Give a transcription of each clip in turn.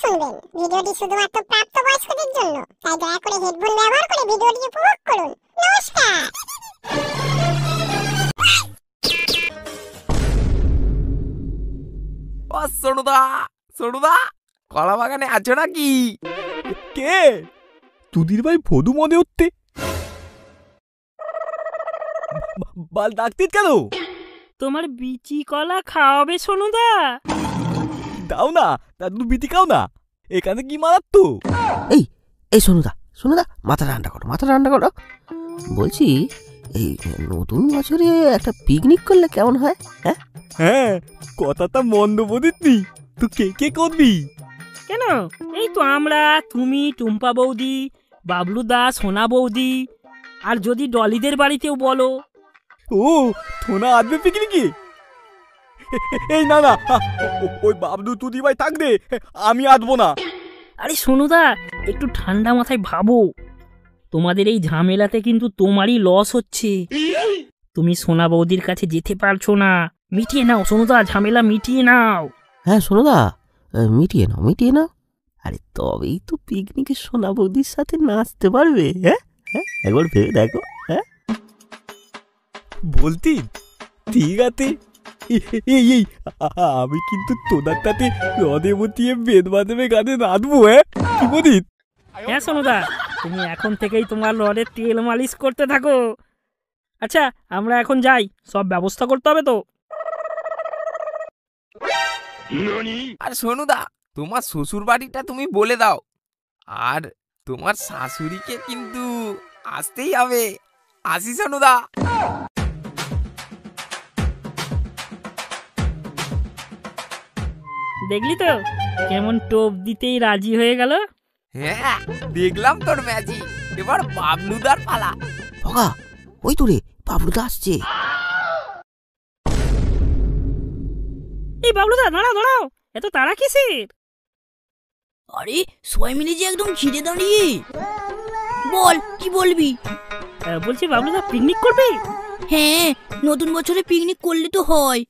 শুনবেন। ভিডিওটি শুধুমাত্র প্রাপ্তবয়স্কদের জন্য, তাই দয়া করে হেডফোন ব্যবহার করে ভিডিওটি উপভোগ করুন। নমস্কার। ও সোনুদা, সোনুদা, কলা বাগানে আছো নাকি? কে? তুদির ভাই ভদু মনে হচ্ছে। বাল ডাকতিস কেন? তোমার বিচি কলা খাওয়াবে সোনুদা? দাও না, দাদু বিটি খাও না। এখানে কি মারাত তো? এই এই সোনুদা, সোনুদা, মাথা ঠান্ডা করো, মাথা ঠান্ডা করো। বলছি, এই নতুন বছরে একটা পিকনিক করলে কেমন হয়? হ্যাঁ হ্যাঁ, কথাটা মন্দ বলিসনি। তুই কে কে করবি? কেন, এই তো আমরা, তুমি, টুম্পা বৌদি, বাবলু দা, সোনা বৌদি, আর যদি ডলিদের বাড়িতেও বলো। ও, থোনা আসবে পিকনিকে? এই না না, ওই বাবলু তুদি ভাই থাকবে, আমি আসবো না। আরে সোনুদা, একটু ঠান্ডা মাথায় ভাবো। তোমাদের এই ঝামেলাতে কিন্তু তোমারই লস হচ্ছে। তুমি সোনা বৌদির কাছে যেতে পারছো না। মিটিয়ে নাও সোনুদা, ঝামেলা মিটিয়ে নাও। হ্যাঁ সোনুদা, মিটিয়ে নাও, মিটিয়ে নাও। আরে তবেই তো পিকনিকে সোনা বৌদির সাথে নাচতে পারবে। হ্যাঁ হ্যাঁ, একবার ভেবে দেখো। হ্যাঁ বলতি ঠিক আছে। এই এই, আমি কিন্তু তোদার তাতে রদে বতিয়ে বেদ বাঁধবে গানে নাচবো। হ্যাঁ, কি বলিস? হ্যাঁ সোনুদা, তুমি এখন থেকেই তোমার রডে তেল মালিশ করতে থাকো। আচ্ছা, আমরা এখন যাই, সব ব্যবস্থা করতে হবে তো। আর সোনুদা, তোমার শ্বশুর বাড়িটা তুমি বলে দাও, আর তোমার শাশুড়িকে কিন্তু আসতেই হবে। আসি সোনুদা। দেখলি তো কেমন টোপ দিতেই রাজি হয়ে গেল। হ্যাঁ, দেখলাম তোর ম্যাজিক। এবার বাবলুদার পালা। ভগা, ওই তো রে, বাবলুদা আসছে। এই বাবলুদা, দাঁড়াও দাঁড়াও, এত তাড়া কিসের? আরে সবাই মিলে যে একদম ঘিরে দাঁড়িয়ে। বল, কি বলবি? বলছি বাবলুদা, পিকনিক করবে? হ্যাঁ, নতুন বছরে পিকনিক করলে তো হয়।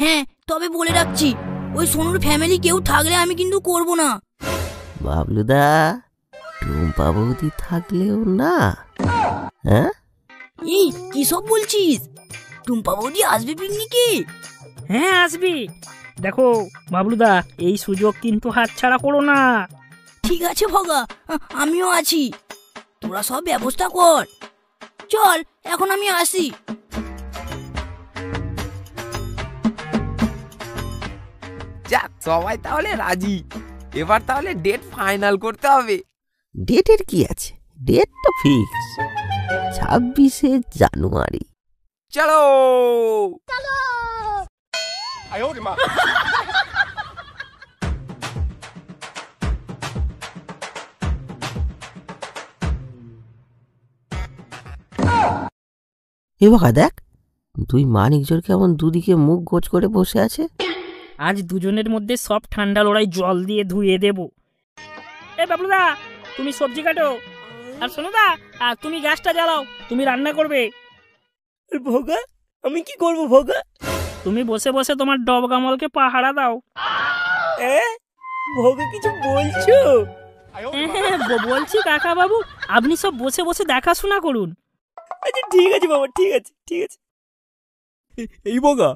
হ্যাঁ, তবে বলে রাখছি, ওই সোনুর ফ্যামিলি কেউ থাকলে আমি কিন্তু করব না। বাবলুদা, টুম্পা বৌদি থাকলেও না? হ্যাঁ, এই কি সব বলছিস? টুম্পা বৌদি আসবে পিকনিকে? হ্যাঁ আসবি। দেখো বাবলুদা, এই সুযোগ কিন্তু হাতছাড়া করো না। ঠিক আছে ভগা, আমিও আছি। তোরা সব ব্যবস্থা কর। চল, এখন আমি আসি। যাক, সবাই তাহলে রাজি। এবার তাহলে ডেট ফাইনাল করতে হবে। ডেটের কি আছে, ডেট তো ফিক্স, 26শে জানুয়ারি। চলো। এ বাবা দেখ, দুই মানিকজোর কেমন দুদিকে মুখ গোছ করে বসে আছে। আজ দুজনের মধ্যে সব ঠান্ডা লড়াই জল দিয়ে ধুয়ে দেব। এ বাবলুদা, তুমি সবজি কাটো, আর সোনুদা, আর তুমি গ্যাসটা জ্বালাও, তুমি রান্না করবে। ভোগা, আমি কি করব ভোগা? তুমি বসে বসে তোমার ডব গামলকে পাহারা দাও। ভোগা কিছু বলছো? হ্যাঁ, বলছি কাকা বাবু, আপনি সব বসে বসে দেখাশোনা করুন। আচ্ছা ঠিক আছে বাবা, ঠিক আছে ঠিক আছে। এই ভোগা,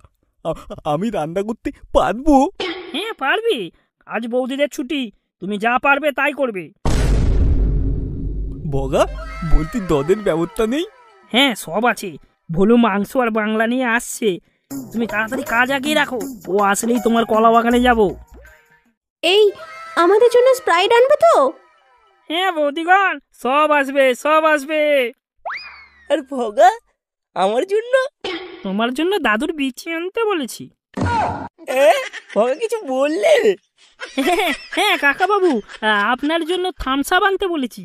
আমি রান্না করতে পারবো? হ্যাঁ পারবি, আজ বৌদিদের ছুটি, তুমি যা পারবে তাই করবে। ভোগা, বলতি দদের ব্যবস্থা নেই? হ্যাঁ সব আছে, ভোলু মাংস আর বাংলা নিয়ে আসছে, তুমি তাড়াতাড়ি কাজ আগিয়ে রাখো, ও আসলেই তোমার কলা বাগানে যাব। এই, আমাদের জন্য স্প্রাইট আনবে তো? হ্যাঁ বৌদিগণ, সব আসবে সব আসবে। আর ভোগা, আমার জন্য? তোমার জন্য দাদুর বিচি আনতে বলেছি। ভোগা কিছু বললে? হ্যাঁ কাকা বাবু, আপনার জন্য থামস আপ আনতে বলেছি।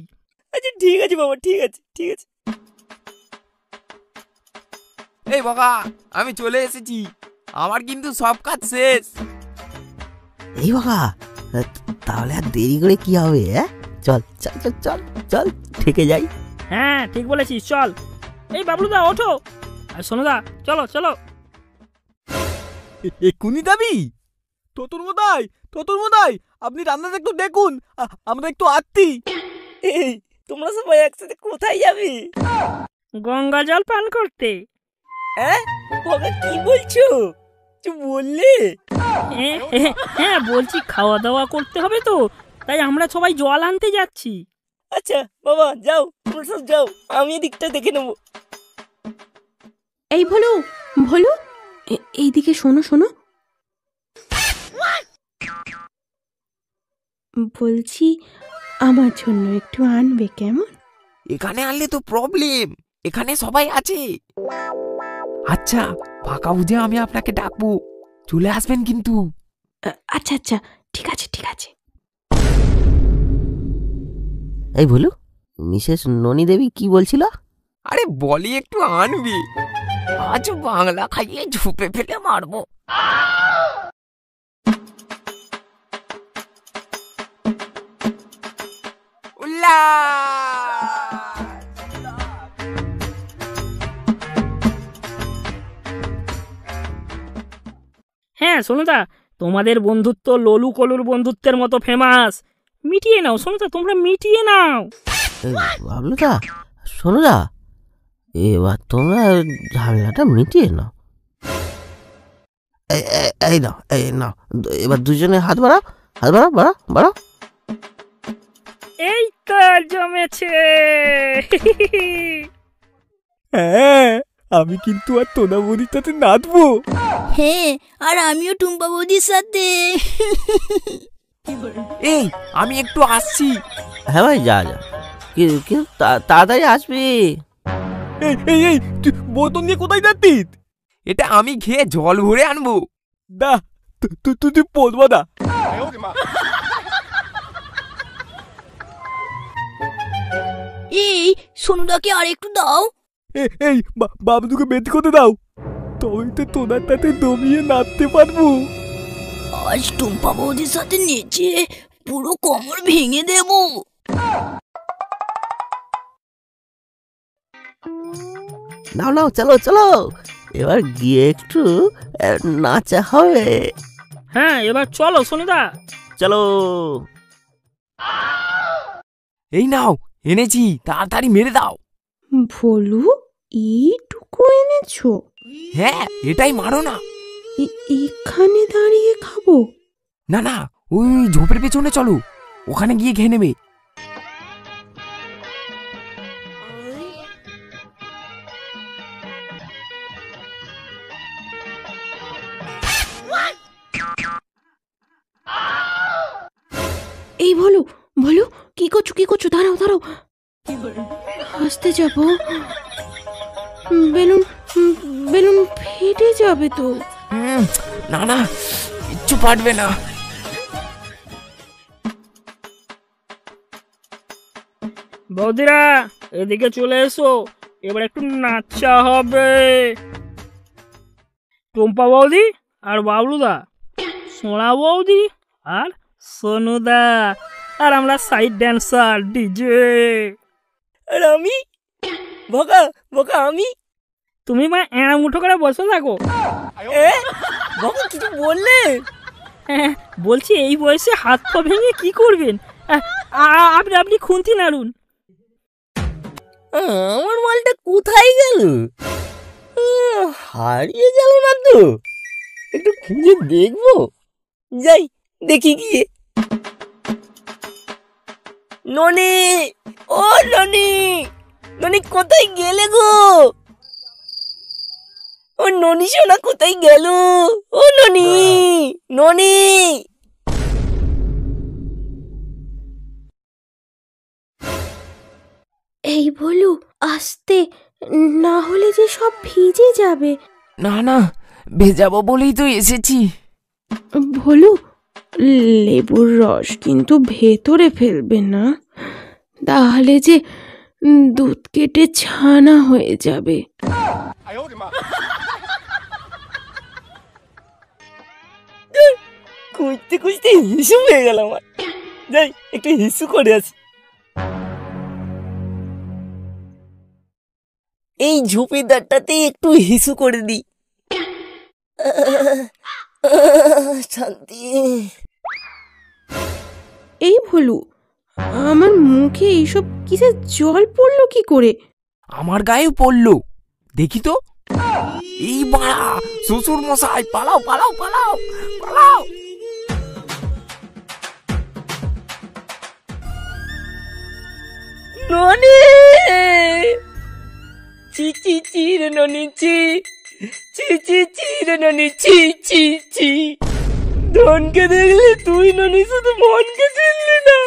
আচ্ছা ঠিক আছে বাবা, ঠিক আছে ঠিক আছে। এই বকা, আমি চলে এসেছি, আমার কিন্তু সব কাজ শেষ। এই বাবা, তাহলে আর দেরি করে কি হবে? চল চল চল চল চল, থেকে যাই। হ্যাঁ ঠিক বলেছিস, চল। এই বাবলুদা ওঠো, আর সোনুদা চলো চলো। এক্ষুনি যাবি? তোতরমদাই আপনি রান্নাটা একটু দেখুন, আমরা একটু আত্মি। এই তোমরা সবাই একসাথে কোথায় যাবে? গঙ্গা জল পান করতে। হ্যাঁ বাবা কি বলছো? তুই বললে? হ্যাঁ বলছি, খাওয়া দাওয়া করতে হবে তো, তাই আমরা সবাই জল আনতে যাচ্ছি। আচ্ছা বাবা যাও, তোমরা সব যাও, আমি এদিকটা দেখে নেবো। এই ভোলু, ভোলু, এইদিকে শোনো শোনো, বলছি আমার জন্য একটু আনবে কেমন? এখানে আনলে তো প্রবলেম, এখানে সবাই আছে। আচ্ছা ফাঁকা বুঝে আমি আপনাকে ডাকবো, চলে আসবেন কিন্তু। আচ্ছা আচ্ছা, ঠিক আছে ঠিক আছে। এই বলু, মিসেস ননী দেবী কি বলছিল? আরে বলি একটু আনবি, আজ বাংলা খাইয়ে ঝুপে ফেলে মারবো। হ্যাঁ সোনুদা, তোমাদের বন্ধুত্ব ললু কলুর বন্ধুত্বের মতো ফেমাস। মিটিয়ে নাও সোনুদা, তোমরা মিটিয়ে নাও। বাবলুদা, শোনুদা, এবার তোমরা ঝামেলাটা মিটিয়ে নাও। এই নাও, এই নাও, এবার দুজনে হাত বাড়াও, হাত বাড়াও, বাড়াও বাড়াও। এই তো জমেছে। হ্যাঁ, আমি কিন্তু আর তোনা বৌদির সাথে নাচবো। হ্যাঁ, আর আমিও টুম্পা বৌদির সাথে। এই আমি একটু আসছি। হ্যাঁ ভাই যা যা, কিন্তু তাড়াতাড়ি আসবি। এই তুই বোতল নিয়ে কোথায় যাচ্ছিস? এটা আমি খেয়ে জল ভরে আনবো। দা তুই পড়বা দা। এই সোনুদাকে আর একটু দাও। এই বাবলুকে বেদ করতে দাও, তবেই তো তোনার তাতে দমিয়ে নাচতে পারবো। আজ টুম্পা বৌদির সাথে নেচে পুরো কোমর ভেঙে দেবো। নাও নাও, চলো চলো, এবার গিয়ে একটু নাচা হবে। হ্যাঁ এবার চলো সোনুদা, চলো। এই নাও এনেছি, তাড়াতাড়ি মেরে দাও। ভোলু, এইটুকু এনেছো? হ্যাঁ এটাই মারো না। এখানে দাঁড়িয়ে খাবো? না না, ওই ঝোপের পেছনে চলো, ওখানে গিয়ে খেয়ে নেবে। এই ভোলু, ভোলু, কি করছো? দাঁড়াও দাঁড়াও, আসতে যাবো। বেলুন ফেটে যাবে তো। না না, কিচ্ছু পারবে না। বৌদিরা এদিকে চলে এসো, এবার একটু নাচা হবে। টুম্পা বৌদি আর বাবলুদা, সোনা বৌদি আর সোনুদা, আর আমরা সাইড ড্যান্সার ডিজে। আর আমি বকা বকা, আমি? তুমি মা এড়া মুঠো করে বসে থাকো। বকা কিছু বললে? হ্যাঁ বলছি, এই বয়সে হাত পা ভেঙে কি করবেন? আপনি খুন্তি নাড়ুন। আমার মালটা কোথায় গেল? হারিয়ে গেল না তো? একটু খুঁজে দেখবো, যাই দেখি গিয়ে। ননি, ও ননি, ননি কোথায় গেলে গো? ও ননি সোনা কোথায় গেল? ও ননি, ননি। এই ভোলু, আসতে, না হলে যে সব ভিজে যাবে। না না, ভেজাবো বলেই তো এসেছি। ভোলু, লেবুর রস কিন্তু ভেতরে ফেলবে না, তাহলে যে দুধ কেটে ছানা হয়ে যাবে। খুঁজতে খুঁজতে হিসু হয়ে গেল আমার। যাই একটু হিসু করে আসি। এই ঝুপিদারটাতে একটু হিসু করে দিই। শান্তি। এই ভোলু, আমার মুখে এইসব কিসের জল পড়লো কি করে? আমার গায়ে পড়লো, দেখি তো। এই বাড়া, শ্বশুর মশাই, পালাও পালাও পালাও পালাও। ননি, চি চি চি রে ননি, চি চি চি চি রে ননি, চি চি চি। ধনকে দেখলি তুই ননি, শুধু মনকে দিলি না,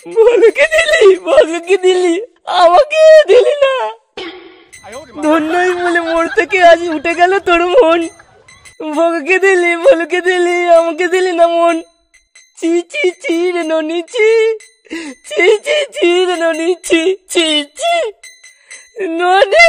বলকে দিলি, বলকে দিলি, আমাকে দিলি না। ধন্যই বলে মোর থেকে আজ উঠে গেল তোর মন। ভোগকে দিলি, বলকে দিলি, আমাকে দিলি না মন। চি চি চি রে ননি, চি চি চি চি রে ননি, চি চি চি ননি।